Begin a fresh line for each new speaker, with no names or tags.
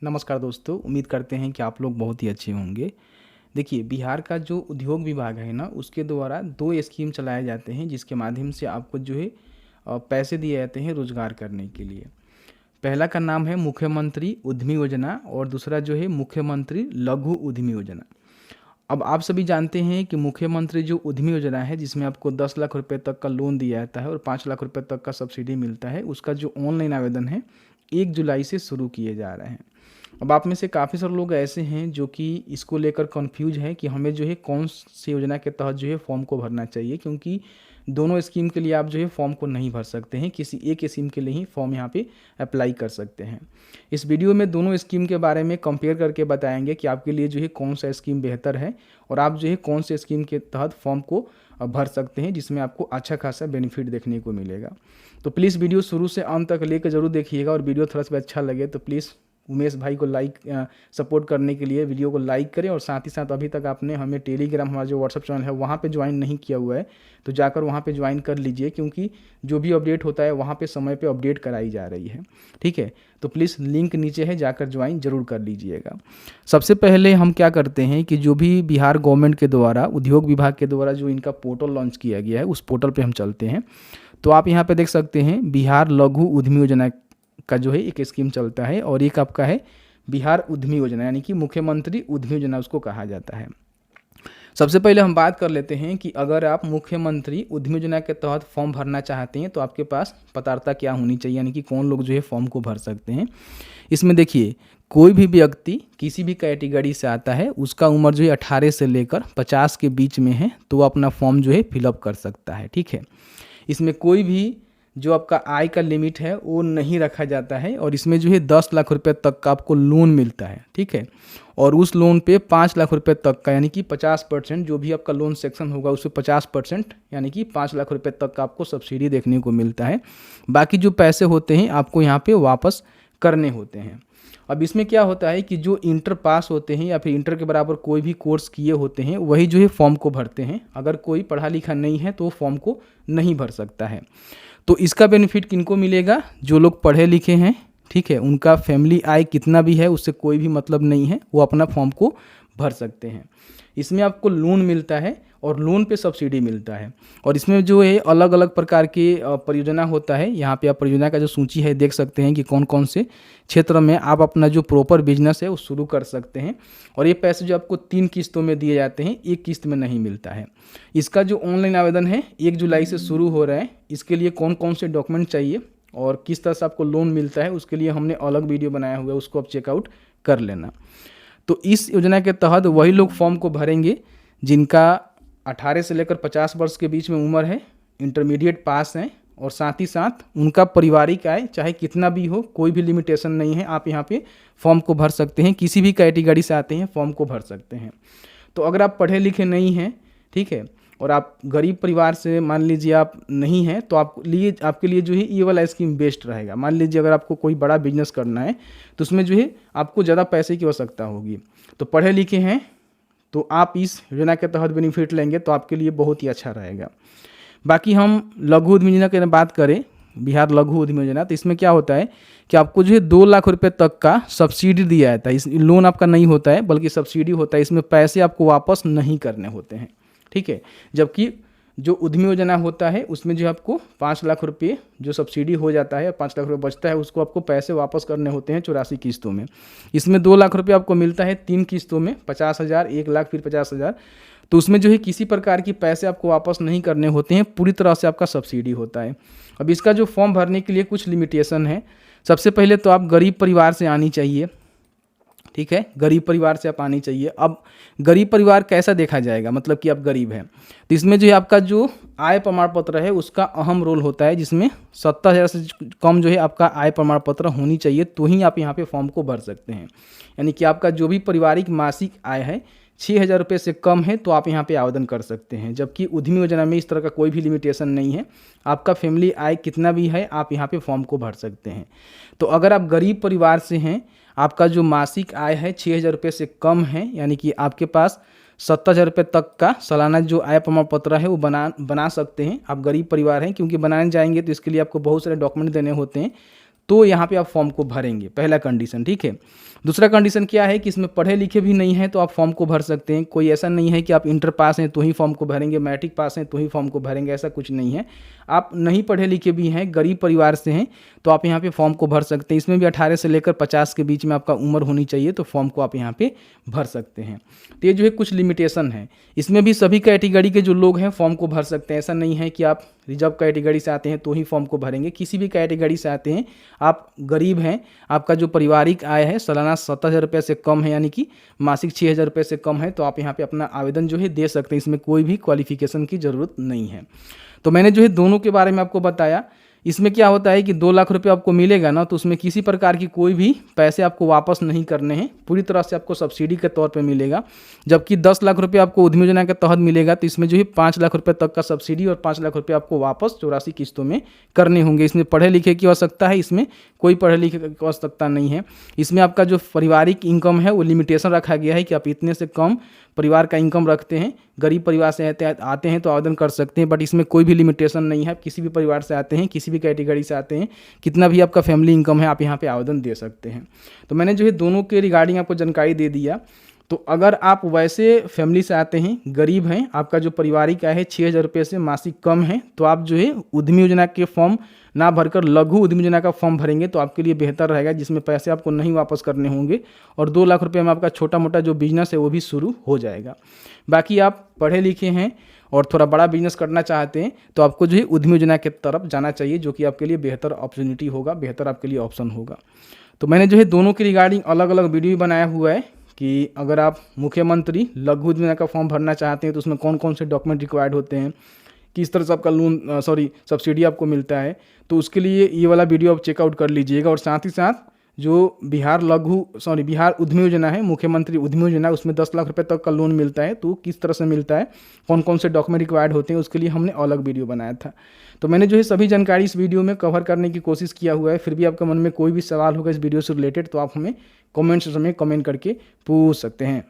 नमस्कार दोस्तों, उम्मीद करते हैं कि आप लोग बहुत ही अच्छे होंगे। देखिए, बिहार का जो उद्योग विभाग है ना, उसके द्वारा 2 स्कीम चलाए जाते हैं जिसके माध्यम से आपको जो है पैसे दिए जाते हैं रोज़गार करने के लिए। पहला का नाम है मुख्यमंत्री उद्यमी योजना और दूसरा जो है मुख्यमंत्री लघु उद्यमी योजना। अब आप सभी जानते हैं कि मुख्यमंत्री जो उद्यमी योजना है, जिसमें आपको 10 लाख रुपए तक का लोन दिया जाता है और 5 लाख रुपए तक का सब्सिडी मिलता है, उसका जो ऑनलाइन आवेदन है 1 जुलाई से शुरू किए जा रहे हैं। अब आप में से काफ़ी सारे लोग ऐसे हैं जो कि इसको लेकर कन्फ्यूज हैं कि हमें जो है कौन सी योजना के तहत जो है फॉर्म को भरना चाहिए, क्योंकि दोनों स्कीम के लिए आप जो है फॉर्म को नहीं भर सकते हैं, किसी एक स्कीम के लिए ही फॉर्म यहाँ पे अप्लाई कर सकते हैं। इस वीडियो में दोनों स्कीम के बारे में कंपेयर करके बताएंगे कि आपके लिए जो है कौन सा स्कीम बेहतर है और आप जो है कौन से स्कीम के तहत फॉर्म को भर सकते हैं, जिसमें आपको अच्छा खासा बेनिफिट देखने को मिलेगा। तो प्लीज़ वीडियो शुरू से अंत तक लेकर जरूर देखिएगा और वीडियो थोड़ा सा अच्छा लगे तो प्लीज़ उमेश भाई को सपोर्ट करने के लिए वीडियो को लाइक करें और साथ ही साथ अभी तक आपने हमें टेलीग्राम, हमारा जो व्हाट्सअप चैनल है वहाँ पे ज्वाइन नहीं किया हुआ है तो जाकर वहाँ पे ज्वाइन कर लीजिए, क्योंकि जो भी अपडेट होता है वहाँ पे समय पे अपडेट कराई जा रही है। ठीक है, तो प्लीज़ लिंक नीचे है, जाकर ज्वाइन जरूर कर लीजिएगा। सबसे पहले हम क्या करते हैं कि जो भी बिहार गवर्नमेंट के द्वारा उद्योग विभाग के द्वारा जो इनका पोर्टल लॉन्च किया गया है उस पोर्टल पर हम चलते हैं। तो आप यहाँ पर देख सकते हैं बिहार लघु उद्यमी योजना का जो है एक स्कीम चलता है और एक आपका है बिहार उद्यमी योजना, यानी कि मुख्यमंत्री उद्यमी योजना उसको कहा जाता है। सबसे पहले हम बात कर लेते हैं कि अगर आप मुख्यमंत्री उद्यमी योजना के तहत फॉर्म भरना चाहते हैं तो आपके पास पात्रता क्या होनी चाहिए, यानी कि कौन लोग जो है फॉर्म को भर सकते हैं। इसमें देखिए, कोई भी व्यक्ति किसी भी कैटेगरी से आता है, उसका उम्र जो है 18 से लेकर 50 के बीच में है, तो वो अपना फॉर्म जो है फिलअप कर सकता है। ठीक है, इसमें कोई भी जो आपका आय का लिमिट है वो नहीं रखा जाता है और इसमें जो है 10 लाख रुपए तक का आपको लोन मिलता है। ठीक है, और उस लोन पे 5 लाख रुपए तक का, यानी कि 50%, जो भी आपका लोन सेक्शन होगा उससे 50%, यानी कि 5 लाख रुपए तक का आपको सब्सिडी देखने को मिलता है। बाकी जो पैसे होते हैं आपको यहाँ पे वापस करने होते हैं। अब इसमें क्या होता है कि जो इंटर पास होते हैं या फिर इंटर के बराबर कोई भी कोर्स किए होते हैं वही जो है फॉर्म को भरते हैं। अगर कोई पढ़ा लिखा नहीं है तो वो फॉर्म को नहीं भर सकता है। तो इसका बेनिफिट किनको मिलेगा? जो लोग पढ़े लिखे हैं, ठीक है, उनका फैमिली आय कितना भी है उससे कोई भी मतलब नहीं है, वो अपना फॉर्म को भर सकते हैं। इसमें आपको लोन मिलता है और लोन पे सब्सिडी मिलता है और इसमें जो है अलग अलग प्रकार के परियोजना होता है। यहाँ पे आप परियोजना का जो सूची है देख सकते हैं कि कौन कौन से क्षेत्र में आप अपना जो प्रॉपर बिजनेस है वो शुरू कर सकते हैं। और ये पैसे जो आपको 3 किस्तों में दिए जाते हैं, एक किस्त में नहीं मिलता है। इसका जो ऑनलाइन आवेदन है 1 जुलाई से शुरू हो रहा है। इसके लिए कौन कौन से डॉक्यूमेंट चाहिए और किस तरह से आपको लोन मिलता है उसके लिए हमने अलग वीडियो बनाया हुआ है, उसको आप चेकआउट कर लेना। तो इस योजना के तहत वही लोग फॉर्म को भरेंगे जिनका 18 से लेकर 50 वर्ष के बीच में उम्र है, इंटरमीडिएट पास हैं और साथ ही साथ उनका पारिवारिक आय चाहे कितना भी हो, कोई भी लिमिटेशन नहीं है। आप यहाँ पे फॉर्म को भर सकते हैं, किसी भी कैटेगरी से आते हैं फॉर्म को भर सकते हैं। तो अगर आप पढ़े लिखे नहीं हैं, ठीक है, और आप गरीब परिवार से मान लीजिए आप नहीं हैं, तो आपके लिए जो है ये वाला स्कीम बेस्ट रहेगा। मान लीजिए अगर आपको कोई बड़ा बिजनेस करना है तो उसमें जो है आपको ज़्यादा पैसे की आवश्यकता होगी, तो पढ़े लिखे हैं तो आप इस योजना के तहत बेनिफिट लेंगे तो आपके लिए बहुत ही अच्छा रहेगा। बाकी हम लघु उद्यमी योजना की बात करें, बिहार लघु उद्यमी योजना, तो इसमें क्या होता है कि आपको जो है 2 लाख रुपए तक का सब्सिडी दिया जाता है। इस लोन आपका नहीं होता है बल्कि सब्सिडी होता है, इसमें पैसे आपको वापस नहीं करने होते हैं। ठीक है, जबकि जो उद्यमी योजना होता है उसमें जो आपको 5 लाख रुपये जो सब्सिडी हो जाता है, 5 लाख रुपये बचता है, उसको आपको पैसे वापस करने होते हैं 84 किस्तों में। इसमें 2 लाख रुपये आपको मिलता है 3 किस्तों में, 50,000, 1 लाख, फिर 50,000। तो उसमें जो है किसी प्रकार की पैसे आपको वापस नहीं करने होते हैं, पूरी तरह से आपका सब्सिडी होता है। अब इसका जो फॉर्म भरने के लिए कुछ लिमिटेशन है। सबसे पहले तो आप गरीब परिवार से आनी चाहिए। ठीक है, गरीब परिवार से आप आनी चाहिए। अब गरीब परिवार कैसा देखा जाएगा, मतलब कि आप गरीब हैं, तो इसमें जो है आपका जो आय प्रमाण पत्र है उसका अहम रोल होता है, जिसमें 70,000 से कम जो है आपका आय प्रमाण पत्र होनी चाहिए, तो ही आप यहाँ पे फॉर्म को भर सकते हैं। यानी कि आपका जो भी पारिवारिक मासिक आय है 6,000 रुपये से कम है तो आप यहाँ पे आवेदन कर सकते हैं। जबकि उद्यमी योजना में इस तरह का कोई भी लिमिटेशन नहीं है, आपका फैमिली आय कितना भी है आप यहाँ पे फॉर्म को भर सकते हैं। तो अगर आप गरीब परिवार से हैं, आपका जो मासिक आय है 6,000 रुपये से कम है, यानी कि आपके पास 70,000 रुपये तक का सालाना जो आय प्रमाण पत्र है वो बना सकते हैं। आप गरीब परिवार हैं, क्योंकि बनाने जाएंगे तो इसके लिए आपको बहुत सारे डॉक्यूमेंट देने होते हैं, तो यहाँ पे आप फॉर्म को भरेंगे, पहला कंडीशन, ठीक है। दूसरा कंडीशन क्या है कि इसमें पढ़े लिखे भी नहीं हैं तो आप फॉर्म को भर सकते हैं। कोई ऐसा नहीं है कि आप इंटर पास हैं तो ही फॉर्म को भरेंगे, मैट्रिक पास हैं तो ही फॉर्म को भरेंगे, ऐसा कुछ नहीं है। आप नहीं पढ़े लिखे भी हैं, गरीब परिवार से हैं, तो आप यहाँ पे फॉर्म को भर सकते हैं। इसमें भी 18 से लेकर 50 के बीच में आपका उम्र होनी चाहिए, तो फॉर्म को आप यहाँ पे भर सकते हैं। तो ये जो है कुछ लिमिटेशन है। इसमें भी सभी कैटेगरी के जो लोग हैं फॉर्म को भर सकते हैं। ऐसा नहीं है कि आप रिजर्व कैटेगरी से आते हैं तो ही फॉर्म को भरेंगे, किसी भी कैटेगरी से आते हैं, आप गरीब हैं, आपका जो पारिवारिक आय है सालाना 70,000 रुपये से कम है, यानी कि मासिक 6,000 रुपये से कम है, तो आप यहाँ पे अपना आवेदन जो है दे सकते हैं। इसमें कोई भी क्वालिफिकेशन की ज़रूरत नहीं है। तो मैंने जो है दोनों के बारे में आपको बताया। इसमें क्या होता है कि 2 लाख रुपए आपको मिलेगा ना, तो उसमें किसी प्रकार की कोई भी पैसे आपको वापस नहीं करने हैं, पूरी तरह से आपको सब्सिडी के तौर पे मिलेगा। जबकि 10 लाख रुपए आपको उद्यमी योजना के तहत मिलेगा, तो इसमें जो है 5 लाख रुपए तक का सब्सिडी और 5 लाख रुपए आपको वापस 84 किस्तों में करने होंगे। इसमें पढ़े लिखे की आवश्यकता है, इसमें कोई पढ़े लिखे की आवश्यकता नहीं है। इसमें आपका जो पारिवारिक इनकम है वो लिमिटेशन रखा गया है कि आप इतने से कम परिवार का इनकम रखते हैं, गरीब परिवार से आते हैं तो आवेदन कर सकते हैं, बट इसमें कोई भी लिमिटेशन नहीं है। आप किसी भी परिवार से आते हैं, किसी भी कैटेगरी से आते हैं, कितना भी आपका फैमिली इनकम है, आप यहाँ पे आवेदन दे सकते हैं। तो मैंने जो है दोनों के रिगार्डिंग आपको जानकारी दे दिया। तो अगर आप वैसे फैमिली से आते हैं, गरीब हैं, आपका जो पारिवारिक आय है 6,000 रुपये से मासिक कम है, तो आप जो है उद्यमी योजना के फॉर्म ना भरकर लघु उद्यमी योजना का फॉर्म भरेंगे तो आपके लिए बेहतर रहेगा, जिसमें पैसे आपको नहीं वापस करने होंगे और 2 लाख रुपये में आपका छोटा मोटा जो बिजनेस है वो भी शुरू हो जाएगा। बाकी आप पढ़े लिखे हैं और थोड़ा बड़ा बिजनेस करना चाहते हैं तो आपको जो है उद्यमी योजना की तरफ जाना चाहिए, जो कि आपके लिए बेहतर अपॉर्चुनिटी होगा, बेहतर आपके लिए ऑप्शन होगा। तो मैंने जो है दोनों के रिगार्डिंग अलग अलग वीडियो बनाया हुआ है कि अगर आप मुख्यमंत्री लघु उद्यमी योजना का फॉर्म भरना चाहते हैं तो उसमें कौन कौन से डॉक्यूमेंट रिक्वायर्ड होते हैं, किस तरह से आपका लोन सब्सिडी आपको मिलता है, तो उसके लिए ये वाला वीडियो आप चेकआउट कर लीजिएगा। और साथ ही साथ जो बिहार उद्यमी योजना है, मुख्यमंत्री उद्यमी योजना, उसमें 10 लाख रुपए तक का लोन मिलता है, तो किस तरह से मिलता है, कौन कौन से डॉक्यूमेंट रिक्वायर्ड होते हैं, उसके लिए हमने अलग वीडियो बनाया था। तो मैंने जो है सभी जानकारी इस वीडियो में कवर करने की कोशिश किया हुआ है। फिर भी आपके मन में कोई भी सवाल होगा इस वीडियो से रिलेटेड तो आप हमें कमेंट सेक्शन में कमेंट करके पूछ सकते हैं।